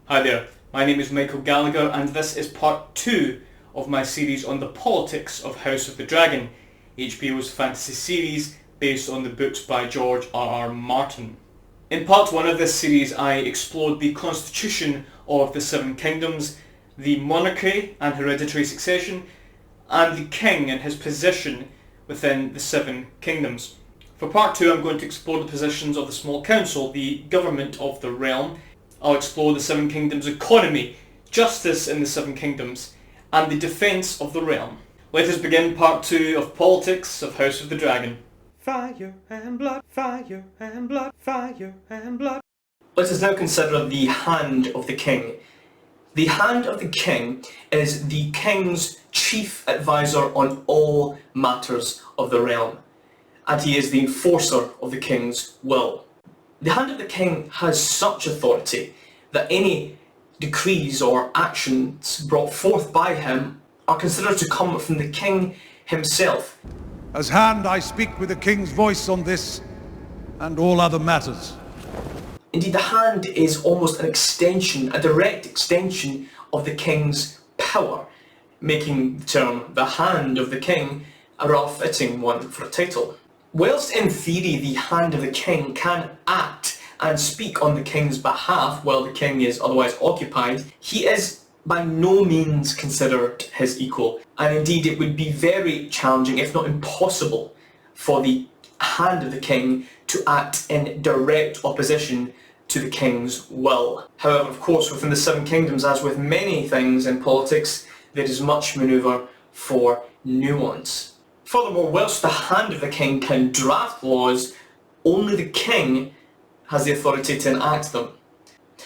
Hi there, my name is Michael Gallagher and this is part 2 of my series on the politics of House of the Dragon, HBO's fantasy series based on the books by George R.R. Martin. In part 1 of this series I explored the constitution of the Seven Kingdoms, the monarchy and hereditary succession, and the king and his position within the Seven Kingdoms. For part 2 I'm going to explore the positions of the small council, the government of the realm. I'll explore the Seven Kingdoms economy, justice in the Seven Kingdoms, and the defence of the realm. Let us begin part 2 of politics of House of the Dragon. Fire and blood, fire and blood, fire and blood. Let us now consider the hand of the king. The hand of the king is the king's chief advisor on all matters of the realm, and he is the enforcer of the king's will. The hand of the king has such authority that any decrees or actions brought forth by him are considered to come from the king himself. As hand, I speak with the king's voice on this and all other matters. Indeed, the hand is almost an extension, a direct extension of the king's power, making the term the hand of the king a rather fitting one for a title. Whilst in theory the hand of the king can act and speak on the king's behalf while the king is otherwise occupied, he is by no means considered his equal, and indeed it would be very challenging, if not impossible, for the hand of the king to act in direct opposition to the king's will. However, of course, within the Seven Kingdoms, as with many things in politics, there is much manoeuvre for nuance. Furthermore, whilst the hand of the king can draft laws, only the king has the authority to enact them.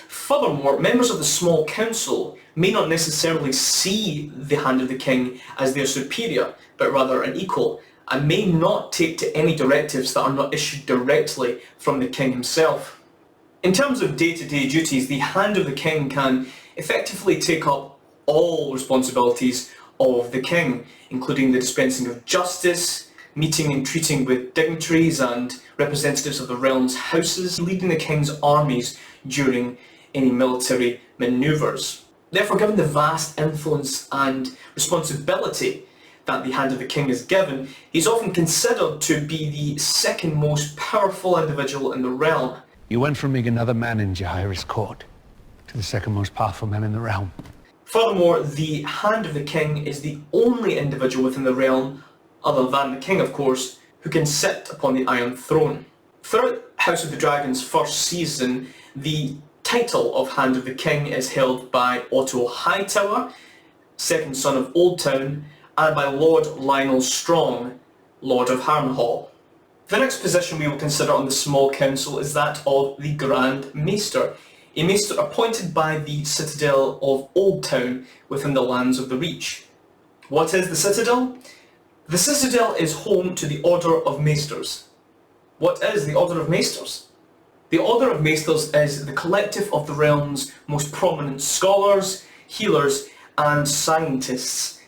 Furthermore, members of the small council may not necessarily see the hand of the king as their superior, but rather an equal, and may not take to any directives that are not issued directly from the king himself. In terms of day-to-day duties, the hand of the king can effectively take up all responsibilities of the king, including the dispensing of justice, meeting and treating with dignitaries and representatives of the realm's houses, leading the king's armies during any military manoeuvres. Therefore, given the vast influence and responsibility that the hand of the king is given, he's often considered to be the second most powerful individual in the realm. You went from being another man in Jaehaerys court to the second most powerful man in the realm. Furthermore, the hand of the king is the only individual within the realm, other than the king of course, who can sit upon the Iron Throne. Throughout House of the Dragon's first season, the title of Hand of the King is held by Otto Hightower, second son of Oldtown, and by Lord Lionel Strong, Lord of Harrenhal. The next position we will consider on the small council is that of the Grand Maester, a maester appointed by the citadel of Oldtown within the lands of the Reach. What is the citadel? The citadel is home to the Order of Maesters. What is the Order of Maesters? The Order of Maesters is the collective of the realm's most prominent scholars, healers and scientists.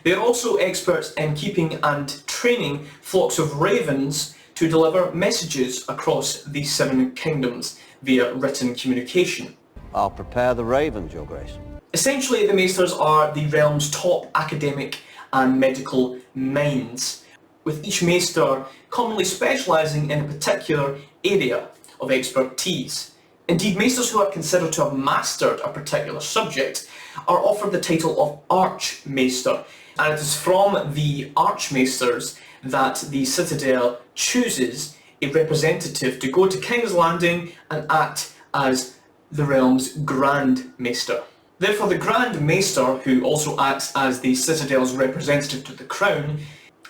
They are also experts in keeping and training flocks of ravens to deliver messages across the Seven Kingdoms via written communication. I'll prepare the ravens, Your Grace. Essentially, the Maesters are the realm's top academic and medical minds, with each Maester commonly specialising in a particular area of expertise. Indeed, Maesters who are considered to have mastered a particular subject are offered the title of Archmaester, and it is from the Archmaesters that the Citadel chooses a representative to go to King's Landing and act as the realm's Grand Maester. Therefore, the Grand Maester, who also acts as the Citadel's representative to the Crown,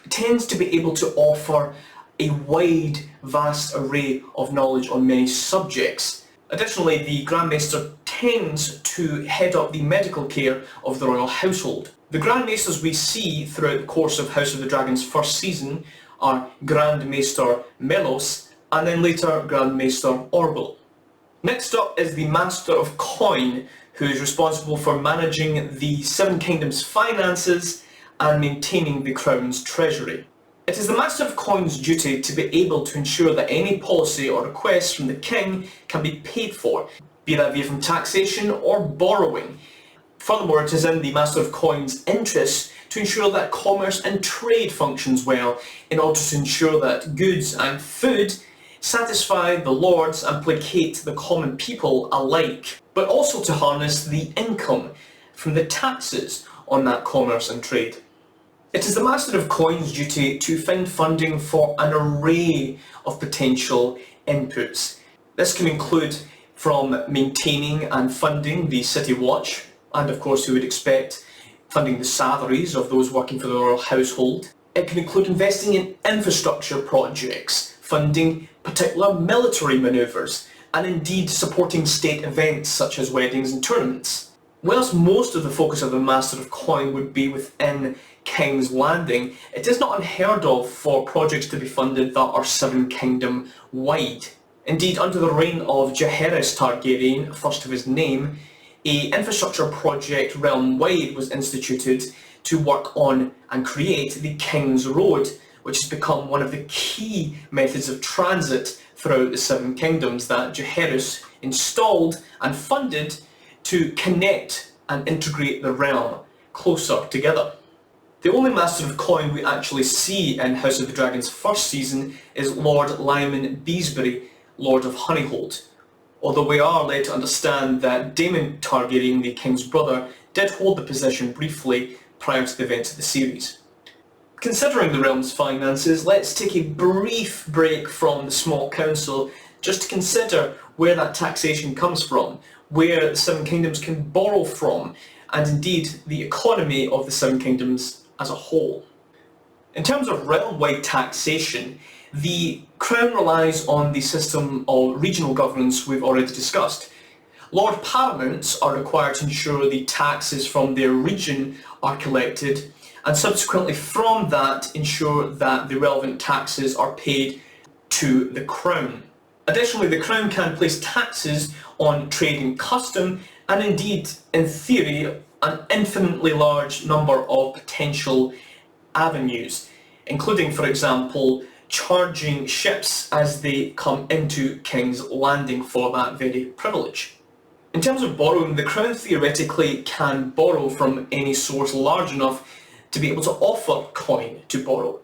tends to be able to offer a wide, vast array of knowledge on many subjects. Additionally, the Grand Maester tends to head up the medical care of the royal household. The Grand Maesters we see throughout the course of House of the Dragon's first season are Grand Maester Melos and then later Grand Maester Orwell. Next up is the Master of Coin, who is responsible for managing the Seven Kingdoms' finances and maintaining the Crown's treasury. It is the Master of Coin's duty to be able to ensure that any policy or request from the King can be paid for. be that via from taxation or borrowing. Furthermore, it is in the Master of Coin's interest to ensure that commerce and trade functions well, in order to ensure that goods and food satisfy the lords and placate the common people alike, but also to harness the income from the taxes on that commerce and trade. It is the Master of Coin's duty to find funding for an array of potential inputs. This can include from maintaining and funding the City Watch, and of course, who would expect funding the salaries of those working for the royal household. It can include investing in infrastructure projects, funding particular military manoeuvres, and indeed supporting state events such as weddings and tournaments. Whilst most of the focus of the Master of Coin would be within King's Landing, it is not unheard of for projects to be funded that are Seven Kingdom wide. Indeed, under the reign of Jaehaerys Targaryen, first of his name, an infrastructure project realm-wide was instituted to work on and create the King's Road, which has become one of the key methods of transit throughout the Seven Kingdoms that Jaehaerys installed and funded to connect and integrate the realm closer together. The only Master of Coin we actually see in House of the Dragon's first season is Lord Lyman Beesbury, Lord of Honeyhold, although we are led to understand that Daemon Targaryen, the King's brother, did hold the position briefly prior to the events of the series. Considering the realm's finances, let's take a brief break from the small council just to consider where that taxation comes from, where the Seven Kingdoms can borrow from, and indeed the economy of the Seven Kingdoms as a whole. In terms of realm-wide taxation, the Crown relies on the system of regional governance we've already discussed. Lord Paramounts are required to ensure the taxes from their region are collected, and subsequently from that ensure that the relevant taxes are paid to the Crown. Additionally, the Crown can place taxes on trade and custom, and indeed, in theory, an infinitely large number of potential avenues, including, for example, charging ships as they come into King's Landing for that very privilege. In terms of borrowing, the Crown theoretically can borrow from any source large enough to be able to offer coin to borrow.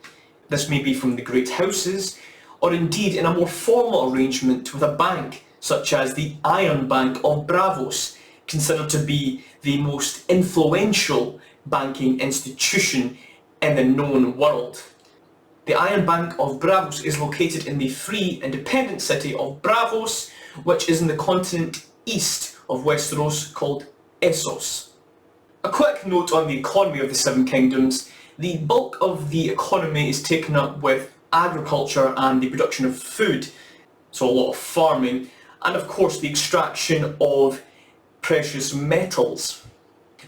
This may be from the great houses, or indeed in a more formal arrangement with a bank, such as the Iron Bank of Bravos, considered to be the most influential banking institution in the known world. The Iron Bank of Bravos is located in the free, independent city of Bravos, which is in the continent east of Westeros called Essos. A quick note on the economy of the Seven Kingdoms. The bulk of the economy is taken up with agriculture and the production of food, so a lot of farming, and of course the extraction of precious metals.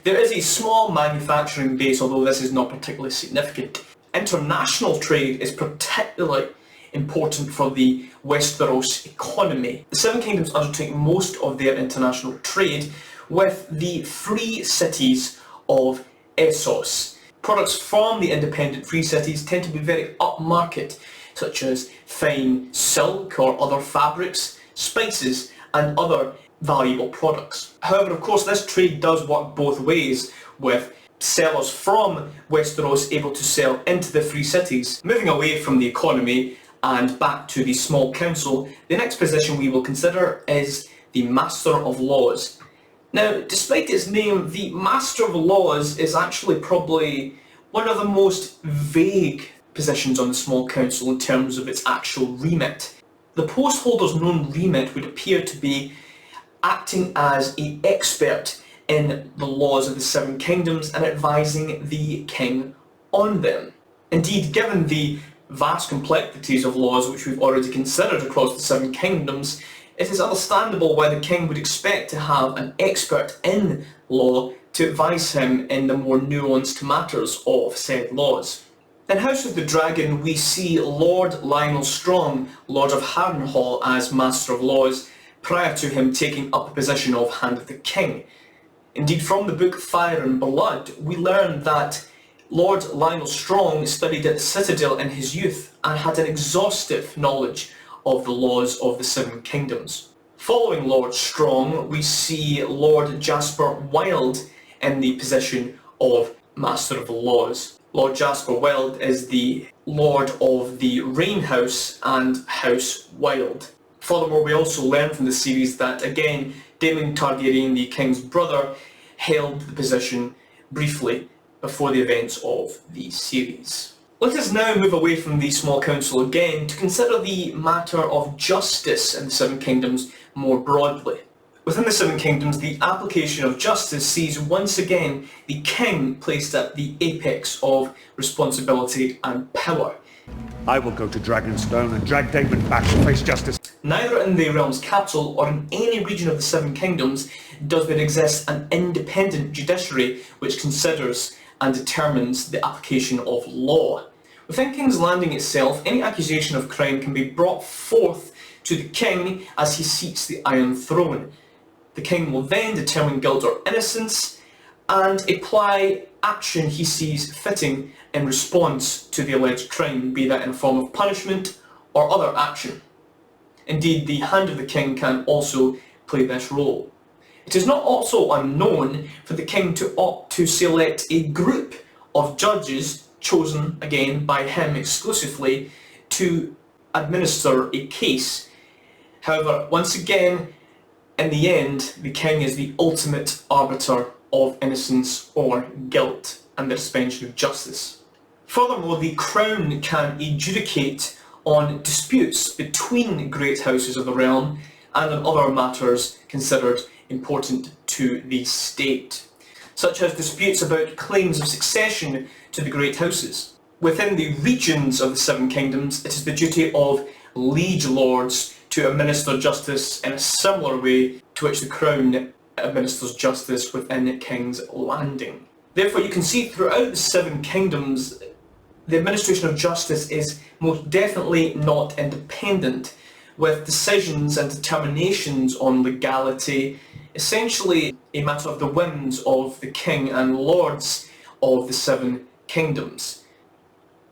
There is a small manufacturing base, although this is not particularly significant. International trade is particularly important for the Westeros economy. The Seven Kingdoms undertake most of their international trade with the free cities of Essos. Products from the independent free cities tend to be very upmarket, such as fine silk or other fabrics, spices and other valuable products. However, of course, this trade does work both ways, with sellers from Westeros able to sell into the free cities. Moving away from the economy and back to the small council, the next position we will consider is the Master of Laws. Now, despite its name, the Master of Laws is actually probably one of the most vague positions on the small council in terms of its actual remit. The post holder's known remit would appear to be acting as an expert in the laws of the Seven Kingdoms and advising the king on them. Indeed, given the vast complexities of laws which we've already considered across the Seven Kingdoms, it is understandable why the king would expect to have an expert in law to advise him in the more nuanced matters of said laws. In House of the Dragon, we see Lord Lionel Strong, Lord of Harrenhal, as Master of Laws, prior to him taking up the position of Hand of the King. Indeed, from the book Fire and Blood, we learn that Lord Lionel Strong studied at the Citadel in his youth and had an exhaustive knowledge of the laws of the Seven Kingdoms. Following Lord Strong, we see Lord Jasper Wilde in the position of Master of the Laws. Lord Jasper Wilde is the Lord of the Reign House and House Wilde. Furthermore, we also learn from the series that, again, Daemon Targaryen, the king's brother, held the position briefly before the events of the series. Let us now move away from the Small Council again to consider the matter of justice in the Seven Kingdoms more broadly. Within the Seven Kingdoms, the application of justice sees once again the king placed at the apex of responsibility and power. I will go to Dragonstone and drag Daemon back to face justice. Neither in the realm's capital or in any region of the Seven Kingdoms does there exist an independent judiciary which considers and determines the application of law. Within King's Landing itself, any accusation of crime can be brought forth to the king as he seeks the Iron Throne. The king will then determine guilt or innocence and apply action he sees fitting in response to the alleged crime, be that in a form of punishment or other action. Indeed, the hand of the king can also play this role. It is not also unknown for the king to opt to select a group of judges, chosen again by him exclusively, to administer a case. However, once again, in the end, the king is the ultimate arbiter of innocence or guilt and the suspension of justice. Furthermore, the crown can adjudicate on disputes between great houses of the realm and on other matters considered important to the state, such as disputes about claims of succession to the great houses. Within the regions of the Seven Kingdoms, it is the duty of liege lords to administer justice in a similar way to which the crown administers justice within King's Landing. Therefore, you can see throughout the Seven Kingdoms, the administration of justice is most definitely not independent, with decisions and determinations on legality essentially a matter of the whims of the king and lords of the Seven Kingdoms.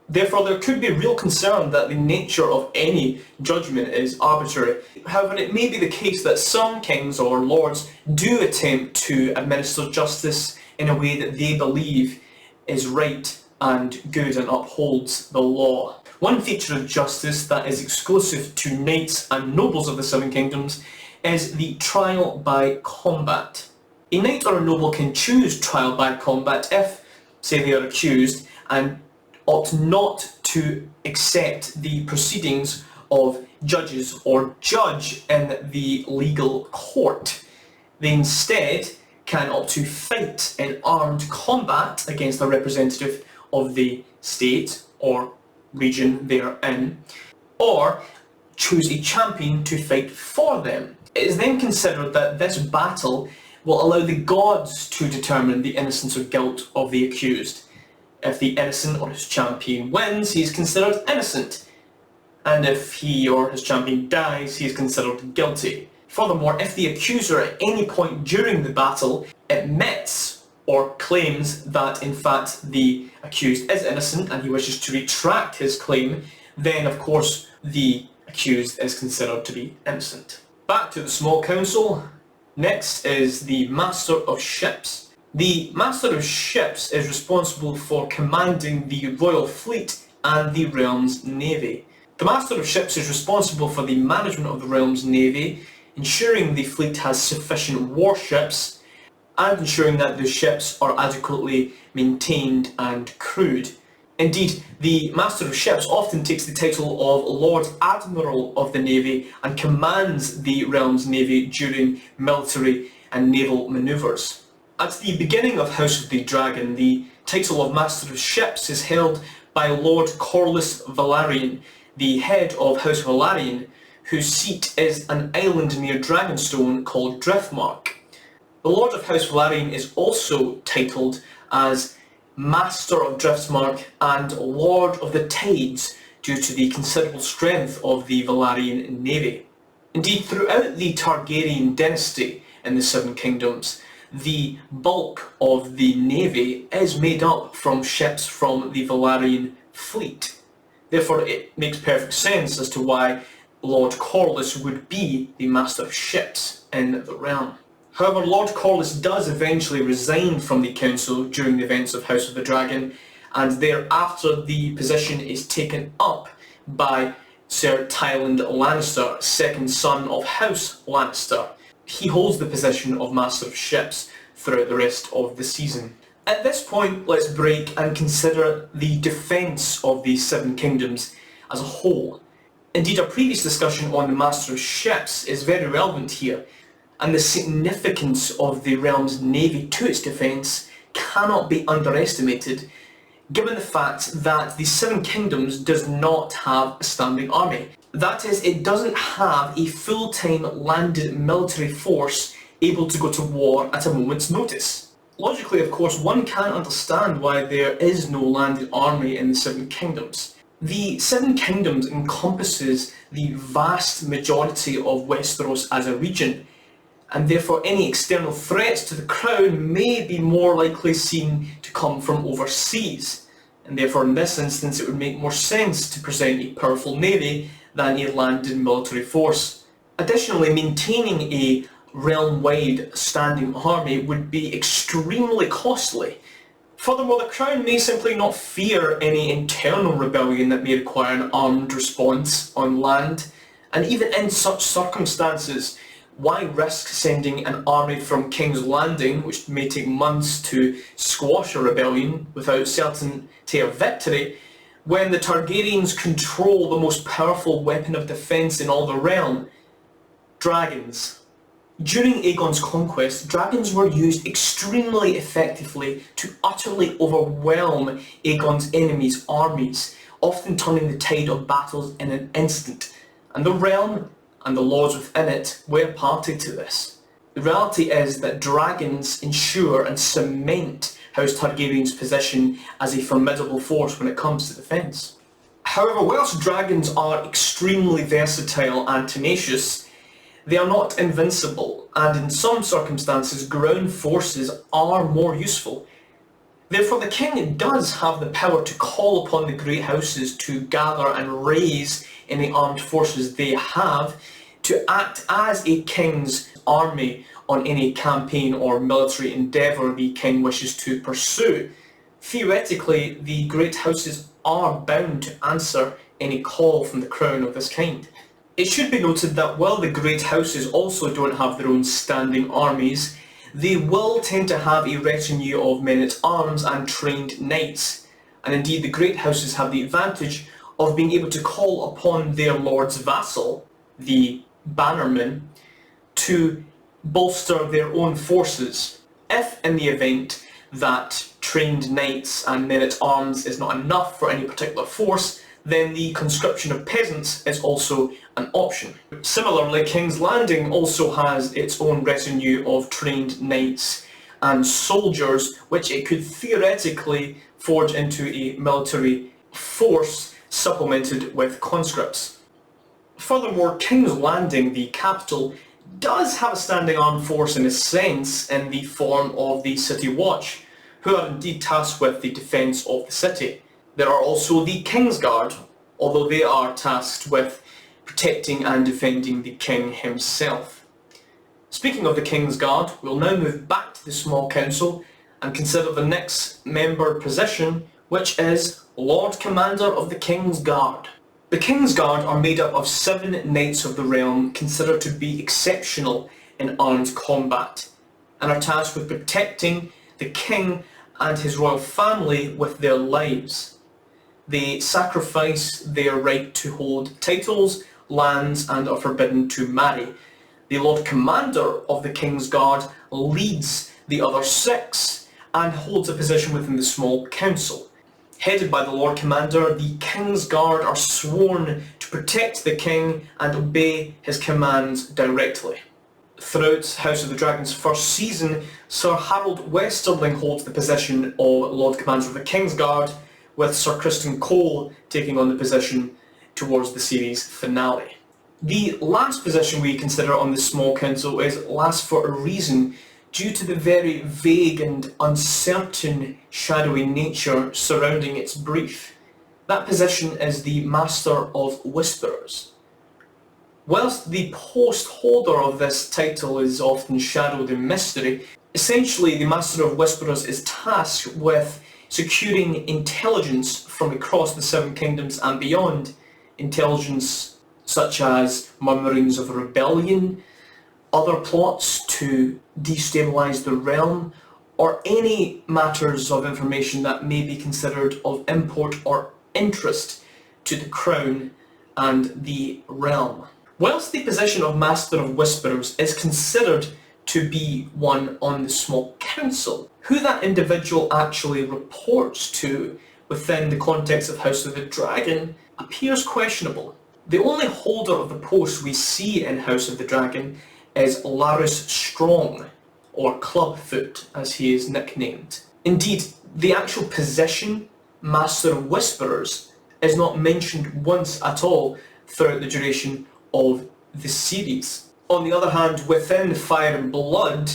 Therefore, there could be real concern that the nature of any judgment is arbitrary. However, it may be the case that some kings or lords do attempt to administer justice in a way that they believe is right and good and upholds the law. One feature of justice that is exclusive to knights and nobles of the Seven Kingdoms is the trial by combat. A knight or a noble can choose trial by combat if, say, they are accused and ought not to accept the proceedings of judges or judge in the legal court. They instead can opt to fight in armed combat against a representative of the state or region they are in, or choose a champion to fight for them. It is then considered that this battle will allow the gods to determine the innocence or guilt of the accused. If the innocent or his champion wins, he is considered innocent, and if he or his champion dies, he is considered guilty. Furthermore, if the accuser at any point during the battle admits or claims that in fact the accused is innocent and he wishes to retract his claim, then of course the accused is considered to be innocent. Back to the Small Council. Next is the Master of Ships. The Master of Ships is responsible for commanding the royal fleet and the realm's navy. The Master of Ships is responsible for the management of the realm's navy, ensuring the fleet has sufficient warships, and ensuring that the ships are adequately maintained and crewed. Indeed, the Master of Ships often takes the title of Lord Admiral of the Navy and commands the realm's navy during military and naval manoeuvres. At the beginning of House of the Dragon, the title of Master of Ships is held by Lord Corlys Velaryon, the head of House Velaryon, whose seat is an island near Dragonstone called Driftmark. The Lord of House Velaryon is also titled as Master of Driftmark and Lord of the Tides due to the considerable strength of the Velaryon navy. Indeed, throughout the Targaryen dynasty in the Seven Kingdoms, the bulk of the navy is made up from ships from the Velaryon fleet. Therefore, it makes perfect sense as to why Lord Corlys would be the Master of Ships in the realm. However, Lord Corlys does eventually resign from the council during the events of House of the Dragon, and thereafter the position is taken up by Sir Tywin Lannister, second son of House Lannister. He holds the position of Master of Ships throughout the rest of the season. At this point, let's break and consider the defence of the Seven Kingdoms as a whole. Indeed, our previous discussion on the Master of Ships is very relevant here, and the significance of the realm's navy to its defence cannot be underestimated, given the fact that the Seven Kingdoms does not have a standing army. That is, it doesn't have a full-time landed military force able to go to war at a moment's notice. Logically, of course, one can understand why there is no landed army in the Seven Kingdoms. The Seven Kingdoms encompasses the vast majority of Westeros as a region, and therefore any external threats to the crown may be more likely seen to come from overseas, and therefore in this instance it would make more sense to present a powerful navy than a landed military force. Additionally, maintaining a realm-wide standing army would be extremely costly. Furthermore, the crown may simply not fear any internal rebellion that may require an armed response on land, and even in such circumstances, why risk sending an army from King's Landing, which may take months to squash a rebellion without certainty of victory, when the Targaryens control the most powerful weapon of defence in all the realm? Dragons. During Aegon's conquest, dragons were used extremely effectively to utterly overwhelm Aegon's enemies' armies, often turning the tide of battles in an instant, and the realm and the lords within it were party to this. The reality is that dragons ensure and cement House Targaryen's position as a formidable force when it comes to defence. However, whilst dragons are extremely versatile and tenacious, they are not invincible, and in some circumstances ground forces are more useful. Therefore, the king does have the power to call upon the great houses to gather and raise any armed forces they have, to act as a king's army on any campaign or military endeavour the king wishes to pursue. Theoretically, the great houses are bound to answer any call from the crown of this kind. It should be noted that while the great houses also don't have their own standing armies, they will tend to have a retinue of men-at-arms and trained knights, and indeed the great houses have the advantage of being able to call upon their lord's vassal, the bannerman, to bolster their own forces. If in the event that trained knights and men-at-arms is not enough for any particular force, then the conscription of peasants is also an option. Similarly, King's Landing also has its own retinue of trained knights and soldiers, which it could theoretically forge into a military force supplemented with conscripts. Furthermore, King's Landing, the capital, does have a standing armed force in a sense in the form of the City Watch, who are indeed tasked with the defence of the city. There are also the Kingsguard, although they are tasked with protecting and defending the king himself. Speaking of the Kingsguard, we'll now move back to the small council and consider the next member position, which is Lord Commander of the Kingsguard. The Kingsguard are made up of 7 knights of the realm considered to be exceptional in armed combat, and are tasked with protecting the king and his royal family with their lives. They sacrifice their right to hold titles, lands, and are forbidden to marry. The Lord Commander of the Kingsguard leads the other 6 and holds a position within the small council. Headed by the Lord Commander, the Kingsguard are sworn to protect the king and obey his commands directly. Throughout House of the Dragon's first season, Sir Harold Westerling holds the position of Lord Commander of the Kingsguard, with Sir Criston Cole taking on the position towards the series finale. The last position we consider on the small council is last for a reason, due to the very vague and uncertain shadowy nature surrounding its brief. That position is the Master of Whisperers. Whilst the post holder of this title is often shadowed in mystery, essentially the Master of Whisperers is tasked with securing intelligence from across the Seven Kingdoms and beyond. Intelligence such as murmurings of rebellion, other plots to destabilise the realm, or any matters of information that may be considered of import or interest to the crown and the realm. Whilst the position of Master of Whisperers is considered to be one on the small council, who that individual actually reports to within the context of House of the Dragon appears questionable. The only holder of the post we see in House of the Dragon is Larys Strong, or Clubfoot as he is nicknamed. Indeed, the actual position, Master of Whisperers, is not mentioned once at all throughout the duration of the series. On the other hand, within Fire and Blood,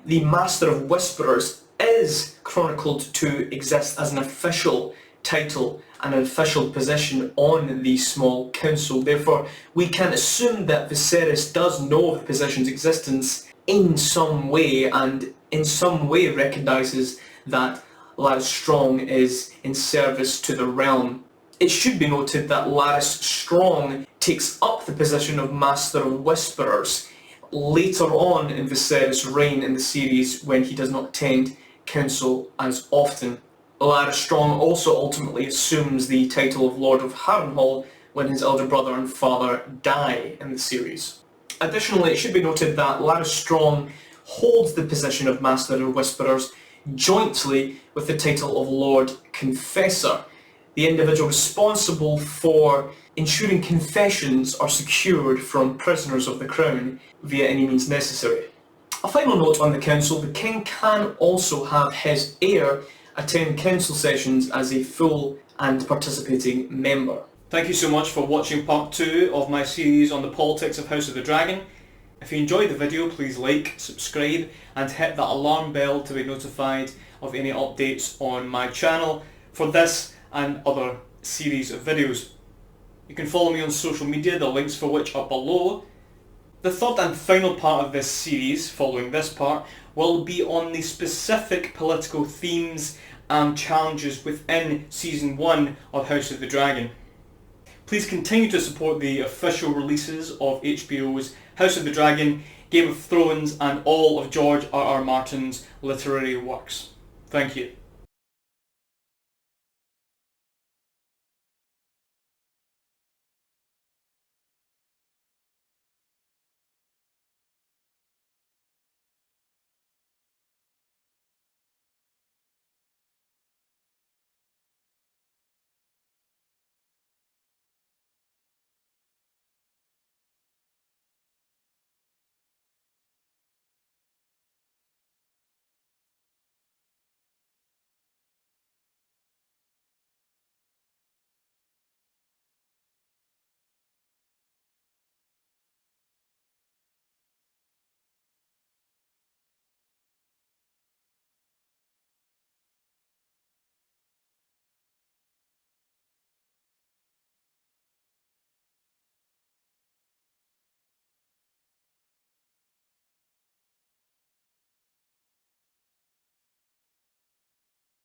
the Master of Whisperers is chronicled to exist as an official title and an official position on the small council. Therefore, we can assume that Viserys does know of the position's existence in some way, and in some way recognises that Larys Strong is in service to the realm. It should be noted that Larys Strong takes up the position of Master of Whisperers later on in Viserys' reign in the series, when he does not attend council as often. Larys Strong also ultimately assumes the title of Lord of Harrenhal when his elder brother and father die in the series. Additionally, it should be noted that Larys Strong holds the position of Master of Whisperers jointly with the title of Lord Confessor, the individual responsible for ensuring confessions are secured from prisoners of the crown via any means necessary. A final note on the council: the king can also have his heir attend council sessions as a full and participating member. Thank you so much for watching part 2 of my series on the politics of House of the Dragon. If you enjoyed the video, please like, subscribe and hit that alarm bell to be notified of any updates on my channel for this and other series of videos. You can follow me on social media, the links for which are below. The third and final part of this series, following this part, will be on the specific political themes and challenges within Season 1 of House of the Dragon. Please continue to support the official releases of HBO's House of the Dragon, Game of Thrones and all of George R.R. Martin's literary works. Thank you.